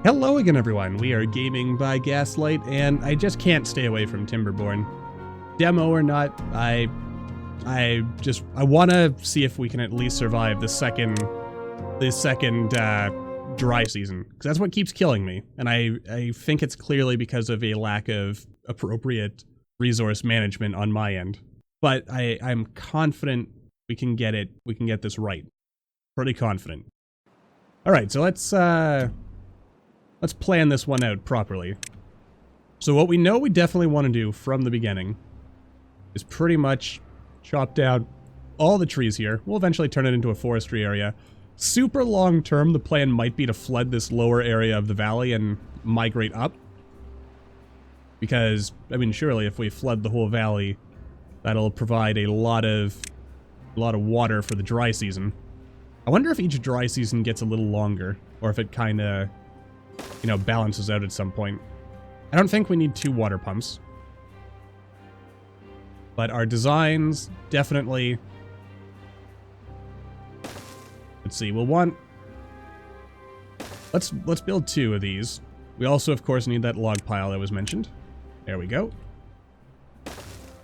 Hello again, everyone. We are Gaming by Gaslight, and I just can't stay away from Timberborn. Demo or not, I want to see if we can at least survive the second dry season, because that's what keeps killing me. And I think it's clearly because of a lack of appropriate resource management on my end. But I'm confident we can get it. We can get this right. Pretty confident. All right, so let's plan this one out properly. So what we know we definitely want to do from the beginning is pretty much chop down all the trees here. We'll eventually turn it into a forestry area. Super long term, the plan might be to flood this lower area of the valley and migrate up. Because, I mean, surely if we flood the whole valley, that'll provide a lot of water for the dry season. I wonder if each dry season gets a little longer, or if it kind of, you know, balances out at some point. I don't think we need 2 water pumps. But our designs definitely... Let's see, we'll want... Let's build 2 of these. We also, of course, need that log pile that was mentioned. There we go. I'm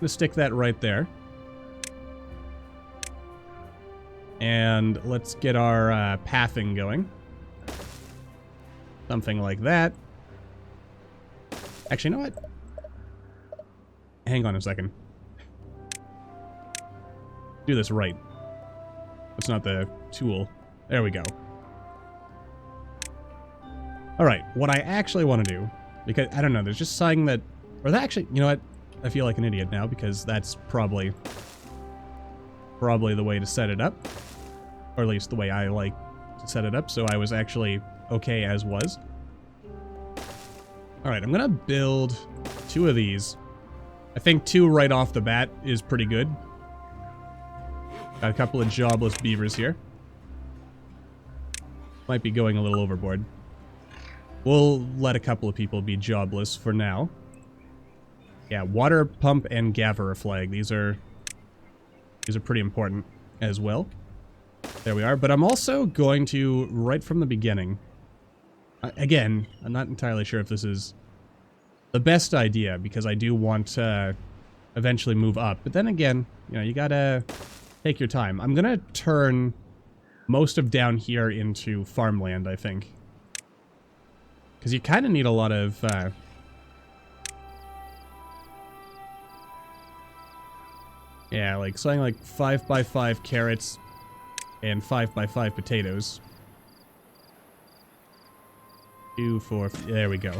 gonna stick that right there. And let's get our pathing going. Something like that. Actually, you know what? Hang on a second. Do this right. That's not the tool. There we go. Alright, what I actually want to do, because, I don't know, there's just something that... Or that actually, you know what? I feel like an idiot now, because that's probably the way to set it up. Or at least the way I like to set it up, so I was actually okay as was. Alright, I'm gonna build 2 of these. I think 2 right off the bat is pretty good. Got a couple of jobless beavers here. Might be going a little overboard. We'll let a couple of people be jobless for now. Yeah, water pump and gather a flag. These are pretty important as well. There we are. But I'm also going to, right from the beginning... Again, I'm not entirely sure if this is the best idea, because I do want to eventually move up. But then again, you know, you gotta take your time. I'm gonna turn most of down here into farmland, I think. Because you kind of need a lot of... yeah, like something like 5x5 carrots and 5x5 potatoes. 2, 4, there we go.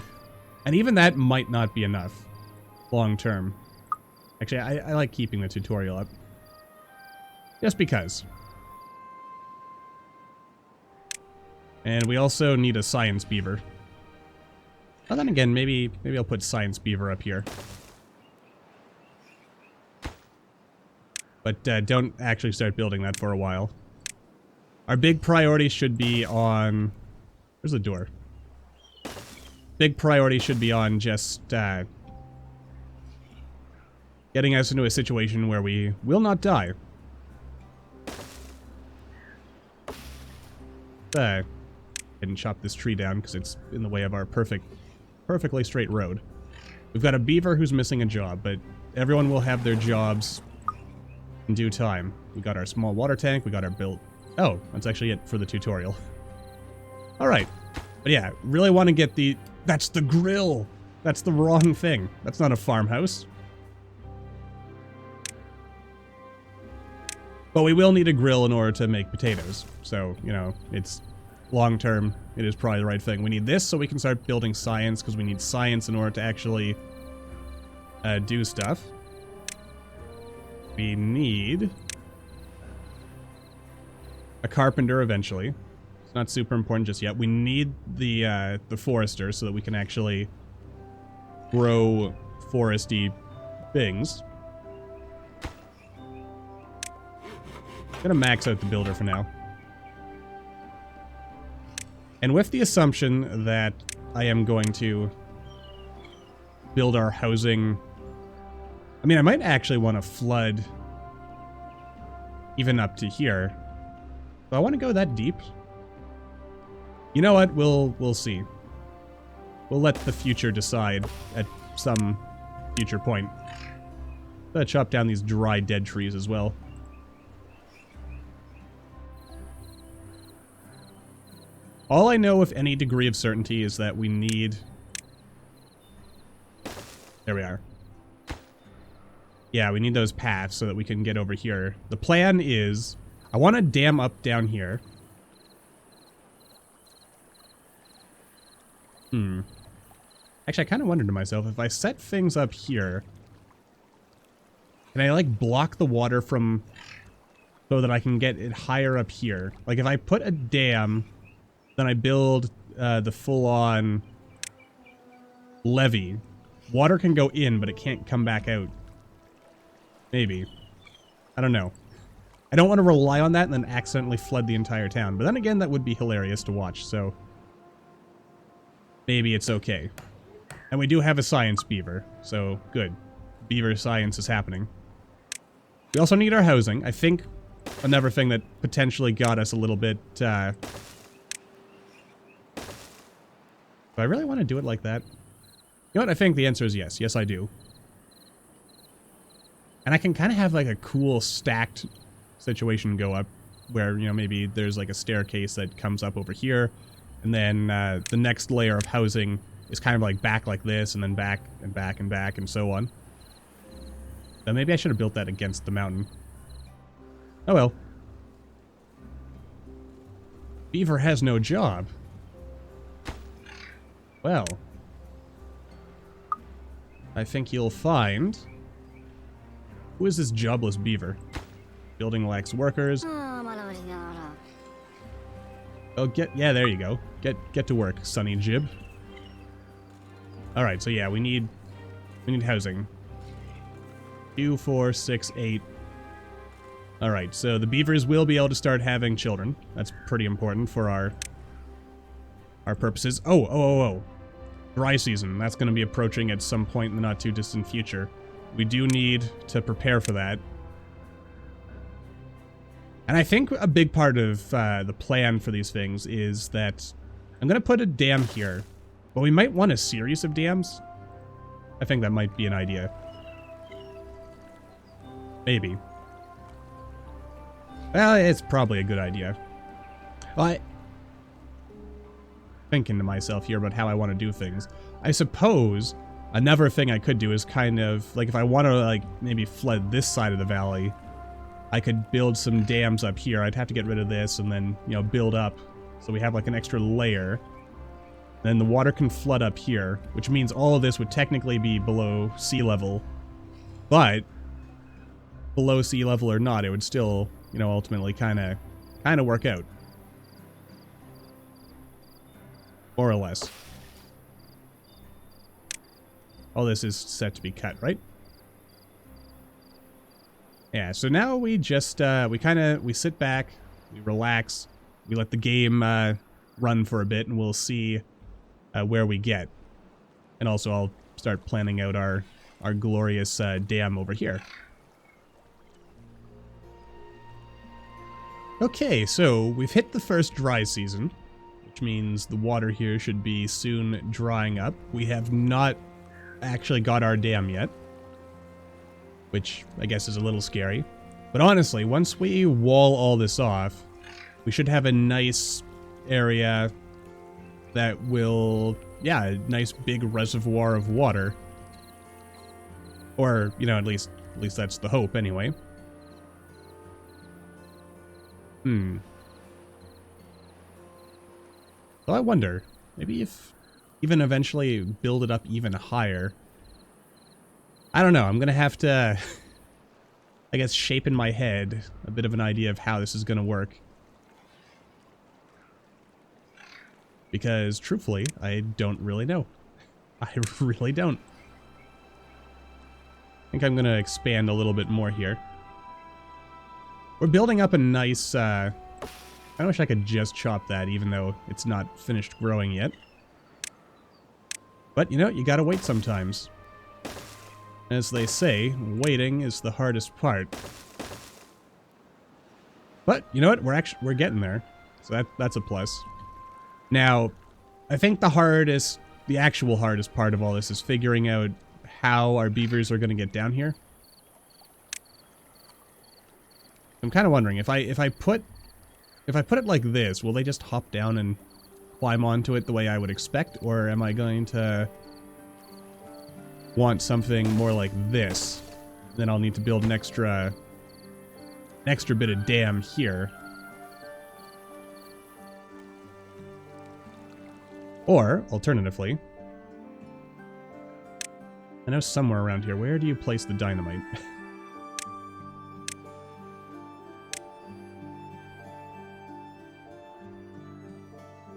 And even that might not be enough long term. Actually, I like keeping the tutorial up. Just because. And we also need a science beaver. Well, then again, maybe I'll put science beaver up here. But don't actually start building that for a while. Our big priority should be on... Where's the door? Big priority should be on just getting us into a situation where we will not die. Didn't chop this tree down because it's in the way of our perfectly straight road. We've got a beaver who's missing a job, but everyone will have their jobs in due time. We got our small water tank, we got our built... Oh, that's actually it for the tutorial. Alright. But yeah, really want to get the... That's the grill! That's the wrong thing. That's not a farmhouse. But we will need a grill in order to make potatoes. So, you know, it's long term. It is probably the right thing. We need this so we can start building science, because we need science in order to actually do stuff. We need a carpenter eventually. It's not super important just yet. We need the forester so that we can actually grow foresty things. I'm gonna max out the builder for now. And with the assumption that I am going to build our housing... I mean, I might actually want to flood even up to here. Do I want to go that deep? You know what? We'll see. We'll let the future decide at some future point. Gotta chop down these dry, dead trees as well. All I know with any degree of certainty is that we need... There we are. Yeah, we need those paths so that we can get over here. The plan is... I want to dam up down here. Actually, I kind of wondered to myself, if I set things up here... Can I, like, block the water from... so that I can get it higher up here? Like, if I put a dam, then I build the full-on levee. Water can go in, but it can't come back out. Maybe. I don't know. I don't want to rely on that and then accidentally flood the entire town. But then again, that would be hilarious to watch, so... maybe it's okay. And we do have a science beaver, so good. Beaver science is happening. We also need our housing. I think another thing that potentially got us a little bit... Do I really want to do it like that? You know what? I think the answer is yes. Yes, I do. And I can kind of have like a cool stacked situation go up where, you know, maybe there's like a staircase that comes up over here. And then the next layer of housing is kind of like back like this and then back and back and back and so on. But maybe I should have built that against the mountain. Oh well. Beaver has no job. Well. I think you'll find... Who is this jobless beaver? Building lacks workers. Oh, yeah, there you go. Get to work, Sonny Jib. Alright, so yeah, we need housing. 2, 4, 6, 8. Alright, so the beavers will be able to start having children. That's pretty important for our purposes. Oh. Dry season. That's going to be approaching at some point in the not too distant future. We do need to prepare for that. And I think a big part of the plan for these things is that I'm going to put a dam here. But we might want a series of dams. I think that might be an idea. Maybe. Well, it's probably a good idea. Well, thinking to myself here about how I want to do things. I suppose another thing I could do is kind of, like, if I want to, like, maybe flood this side of the valley, I could build some dams up here. I'd have to get rid of this and then, you know, build up so we have, like, an extra layer. Then the water can flood up here, which means all of this would technically be below sea level. But below sea level or not, it would still, you know, ultimately kind of work out. More or less. All this is set to be cut, right? Yeah, so now we just, we sit back, we relax, we let the game run for a bit, and we'll see where we get. And also I'll start planning out our glorious dam over here. Okay, so we've hit the first dry season, which means the water here should be soon drying up. We have not actually got our dam yet, which I guess is a little scary. But honestly, once we wall all this off, we should have a nice area that will, yeah, a nice big reservoir of water. Or, you know, at least that's the hope anyway. Well, I wonder, maybe if even eventually build it up even higher. I don't know, I'm gonna have to, I guess, shape in my head a bit of an idea of how this is gonna work. Because, truthfully, I don't really know. I really don't. I think I'm gonna expand a little bit more here. We're building up a nice, I wish I could just chop that, even though it's not finished growing yet. But, you know, you gotta wait sometimes. As they say, waiting is the hardest part. But, you know what? We're getting there. So that's a plus. Now, I think the hardest the actual hardest part of all this is figuring out how our beavers are going to get down here. I'm kind of wondering if I put it like this, will they just hop down and climb onto it the way I would expect, or am I going to want something more like this? Then I'll need to build an extra bit of dam here. Or, alternatively, I know somewhere around here, where do you place the dynamite?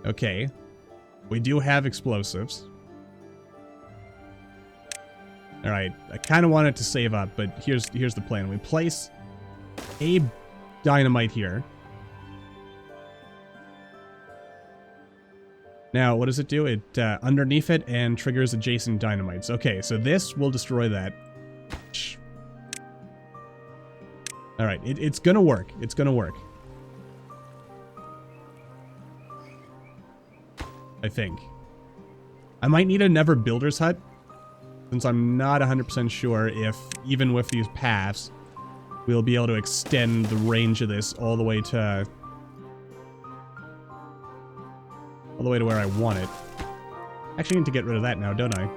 Okay, we do have explosives. Alright, I kind of wanted to save up, but here's the plan. We place a dynamite here. Now, what does it do? It, underneath it and triggers adjacent dynamites. Okay, so this will destroy that. Alright, it's gonna work. It's gonna work. I think. I might need another builder's hut, since I'm not 100% sure if, even with these paths, we'll be able to extend the range of this all the way to where I want it. Actually, I need to get rid of that now, don't I?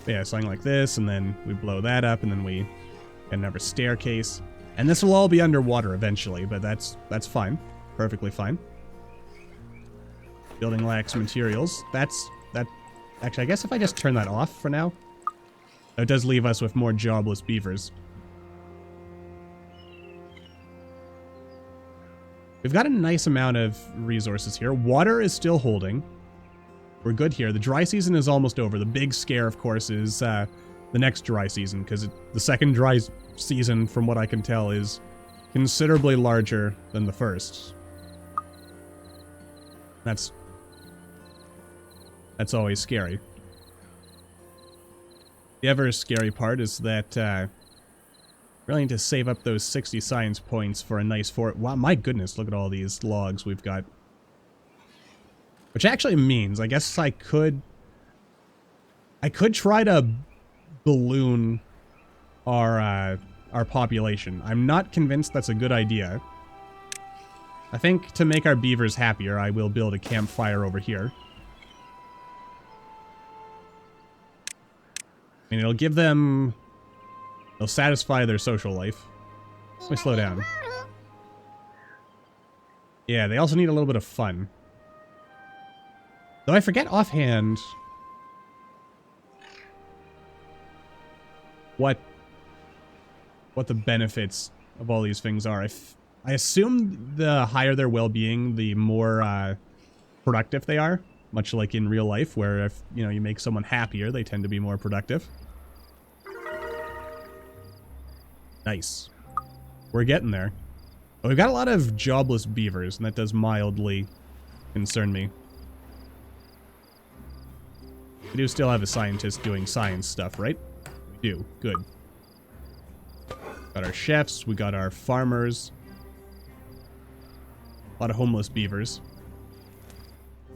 But yeah, something like this, and then we blow that up, and then we get another staircase. And this will all be underwater eventually, but that's fine. Perfectly fine. Building lacks materials. That. Actually, I guess if I just turn that off for now, it does leave us with more jobless beavers. We've got a nice amount of resources here. Water is still holding. We're good here. The dry season is almost over. The big scare, of course, is the next dry season, because the second dry season, from what I can tell, is considerably larger than the first. That's always scary. The ever scary part is that really need to save up those 60 science points for a nice fort. Wow, my goodness, look at all these logs we've got. Which actually means, I guess I could try to balloon our population. I'm not convinced that's a good idea. I think to make our beavers happier, I will build a campfire over here. I mean, it'll satisfy their social life. Let me slow down. Yeah, they also need a little bit of fun. Though I forget offhand what the benefits of all these things are. I assume the higher their well-being, the more productive they are. Much like in real life, where if you make someone happier, they tend to be more productive. Nice. We're getting there. But we've got a lot of jobless beavers, and that does mildly concern me. We do still have a scientist doing science stuff, right? We do. Good. Got our chefs, we got our farmers. A lot of homeless beavers.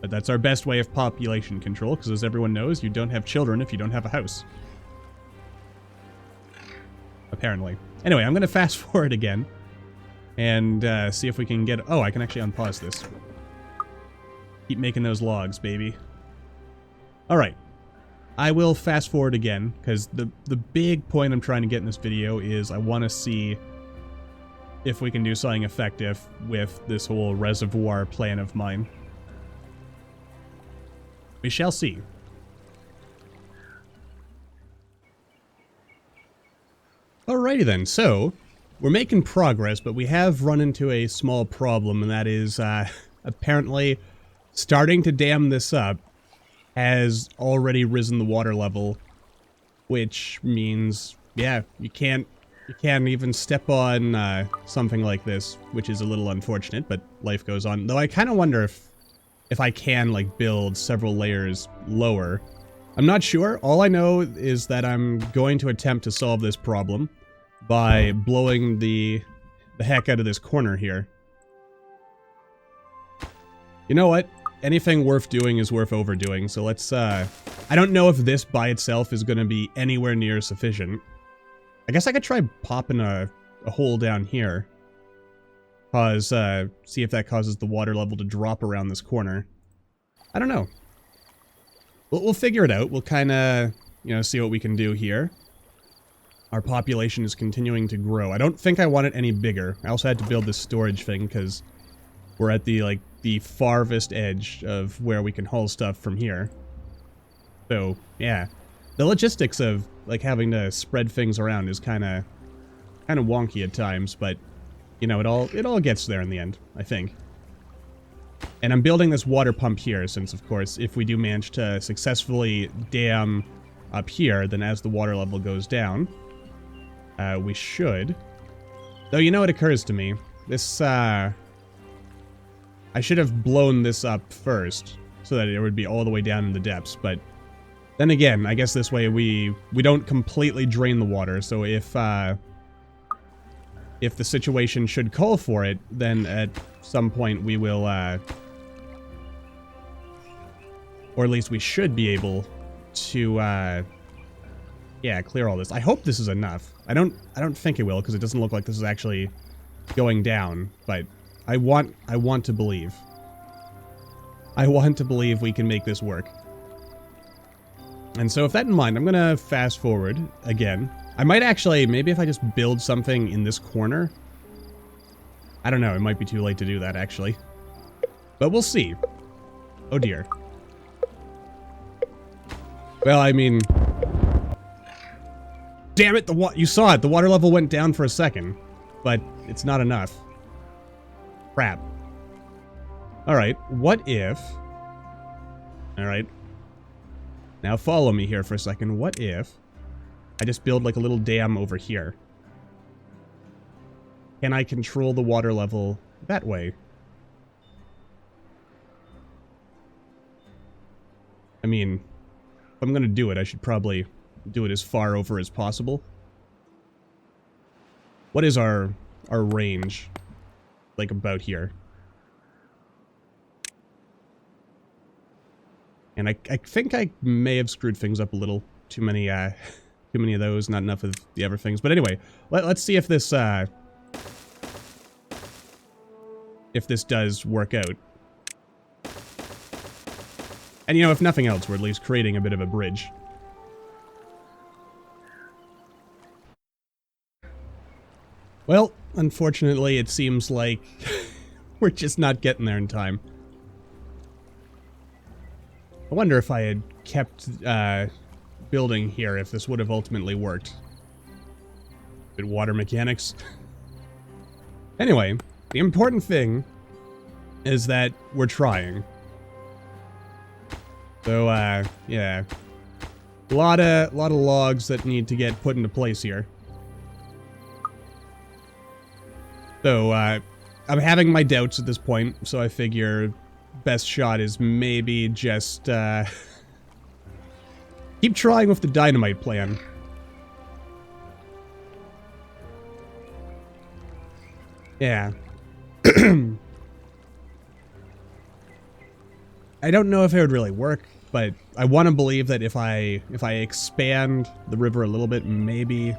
But that's our best way of population control, because as everyone knows, you don't have children if you don't have a house. Apparently. Anyway, I'm going to fast forward again and see if we can get... Oh, I can actually unpause this. Keep making those logs, baby. Alright. I will fast forward again, because the big point I'm trying to get in this video is I want to see if we can do something effective with this whole reservoir plan of mine. We shall see. Alrighty then, so we're making progress, but we have run into a small problem, and that is apparently starting to dam this up has already risen the water level, which means, yeah, you can't even step on something like this, which is a little unfortunate, but life goes on. Though I kind of wonder if I can, like, build several layers lower. I'm not sure. All I know is that I'm going to attempt to solve this problem by blowing the heck out of this corner here. You know what? Anything worth doing is worth overdoing, so let's, I don't know if this by itself is gonna be anywhere near sufficient. I guess I could try popping a hole down here. See if that causes the water level to drop around this corner. I don't know. We'll figure it out. We'll kinda, you know, see what we can do here. Our population is continuing to grow. I don't think I want it any bigger. I also had to build this storage thing, because we're at the, like, the farthest edge of where we can haul stuff from here. So, yeah. The logistics of, like, having to spread things around is kinda wonky at times, but, you know, it all gets there in the end, I think. And I'm building this water pump here, since, of course, if we do manage to successfully dam up here, then as the water level goes down, we should. Though, you know what occurs to me? This, I should have blown this up first, so that it would be all the way down in the depths, but then again, I guess this way we don't completely drain the water, so if the situation should call for it, then at some point we will, or at least we should be able to, yeah, clear all this. I hope this is enough. I don't think it will, because it doesn't look like this is actually going down, but I want to believe. I want to believe we can make this work. And so with that in mind, I'm gonna fast forward again. I might actually, maybe if I just build something in this corner. I don't know, it might be too late to do that, actually. But we'll see. Oh dear. Well, I mean... Damn it, you saw it, the water level went down for a second. But it's not enough. Crap. Alright, what if... Alright. Now follow me here for a second. What if I just build like a little dam over here? Can I control the water level that way? I mean, if I'm gonna do it, I should probably do it as far over as possible. What is our range? Like about here. And I think I may have screwed things up a little. Too many of those, not enough of the other things. But anyway, let's see if this does work out. And you know, if nothing else, we're at least creating a bit of a bridge. Well, unfortunately, it seems like we're just not getting there in time. I wonder if I had kept building here, if this would have ultimately worked. Good water mechanics. Anyway, the important thing is that we're trying. So, yeah. A lot of logs that need to get put into place here. So, I'm having my doubts at this point, so I figure best shot is maybe just, keep trying with the dynamite plan. Yeah. I don't know if it would really work, but I want to believe that if I expand the river a little bit, maybe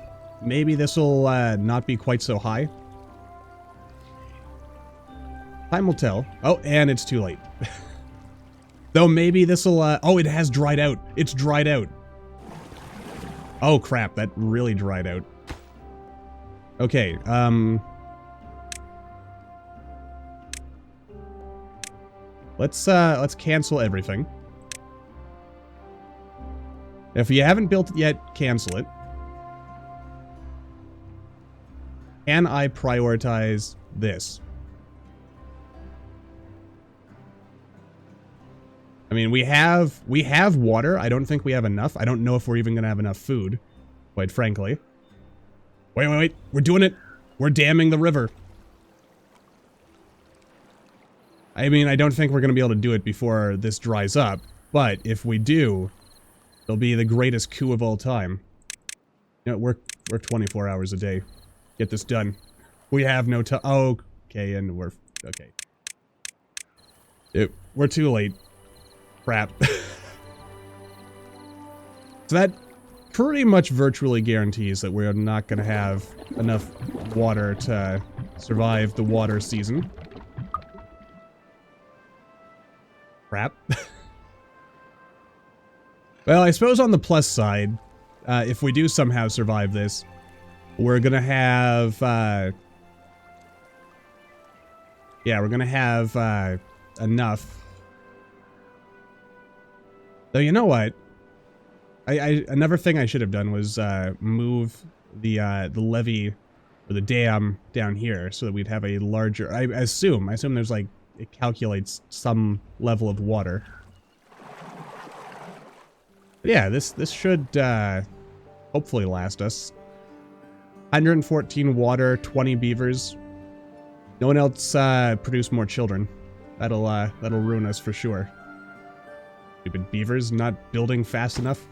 this will not be quite so high. Time will tell. Oh, and it's too late. Though maybe this'll, oh, it has dried out. It's dried out. Oh, crap. That really dried out. Okay, let's cancel everything. If you haven't built it yet, cancel it. Can I prioritize this? I mean, we have water. I don't think we have enough. I don't know if we're even gonna have enough food, quite frankly. Wait. We're doing it. We're damming the river. I mean, I don't think we're gonna be able to do it before this dries up, but if we do, it'll be the greatest coup of all time. You know, work 24 hours a day. Get this done. We have no time. Oh, okay, and we're... Okay. We're too late. Crap. So that pretty much virtually guarantees that we're not going to have enough water to survive the water season. Crap. Well, I suppose on the plus side, if we do somehow survive this, we're going to have... yeah, we're going to have enough. Though, you know what? Another thing I should have done was move the levee or the dam down here so that we'd have a larger. I assume there's like it calculates some level of water. But yeah, this should hopefully last us. 114 water, 20 beavers. No one else produced more children. That'll ruin us for sure. Stupid beavers not building fast enough.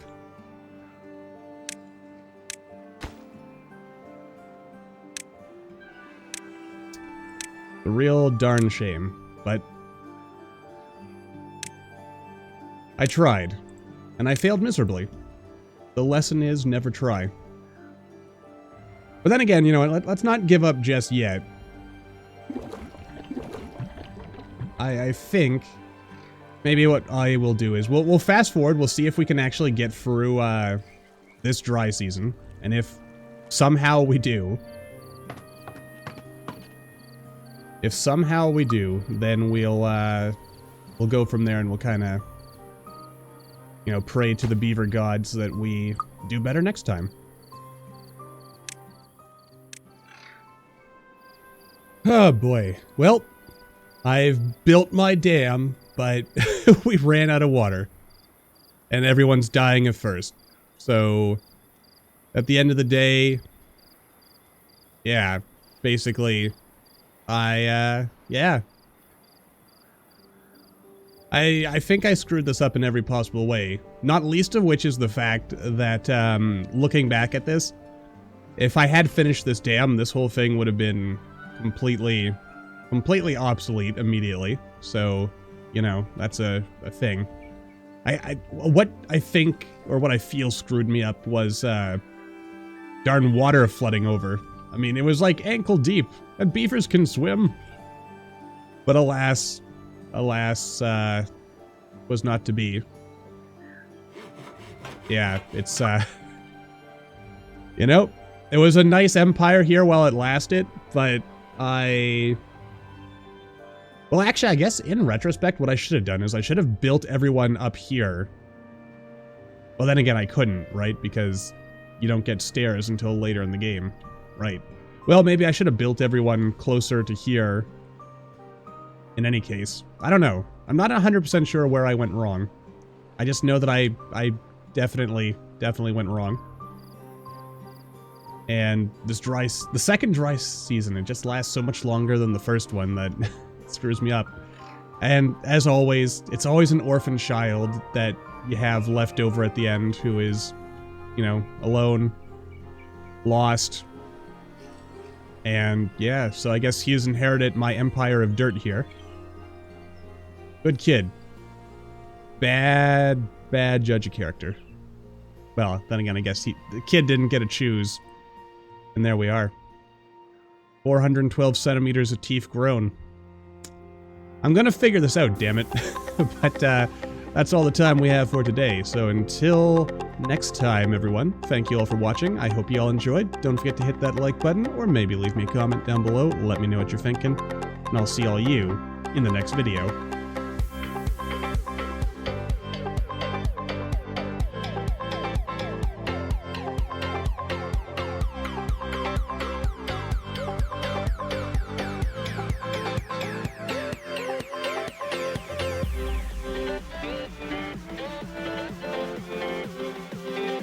A real darn shame, but I tried, and I failed miserably. The lesson is never try. But then again, you know, let's not give up just yet. I think maybe what I will do is we'll fast forward. We'll see if we can actually get through this dry season, and if somehow we do. If somehow we do, then we'll go from there and we'll kind of, you know, pray to the beaver gods that we do better next time. Oh boy. Well, I've built my dam, but we ran out of water. And everyone's dying of thirst. So, at the end of the day, yeah, basically... yeah. I think I screwed this up in every possible way. Not least of which is the fact that, looking back at this, if I had finished this dam, this whole thing would have been completely obsolete immediately. So, you know, that's a thing. What I think, or what I feel screwed me up was, darn water flooding over. I mean, it was like ankle deep, and beavers can swim. But alas, was not to be. Yeah, it's, you know, it was a nice empire here while it lasted, but well, actually, I guess in retrospect, what I should have done is I should have built everyone up here. Well, then again, I couldn't, right? Because you don't get stairs until later in the game. Right. Well, maybe I should have built everyone closer to here. In any case. I don't know. I'm not 100% sure where I went wrong. I just know that I definitely went wrong. And this the second dry season, it just lasts so much longer than the first one that it screws me up. And as always, it's always an orphan child that you have left over at the end who is, you know, alone, lost. And yeah, so I guess he's inherited my empire of dirt here. Good kid. Bad judge of character. Well, then again, I guess the kid didn't get to choose. And there we are. 412 centimeters of teeth grown. I'm gonna figure this out, damn it. But that's all the time we have for today. So until next time, everyone, thank you all for watching. I hope you all enjoyed. Don't forget to hit that like button, or maybe leave me a comment down below. Let me know what you're thinking. And I'll see all you in the next video.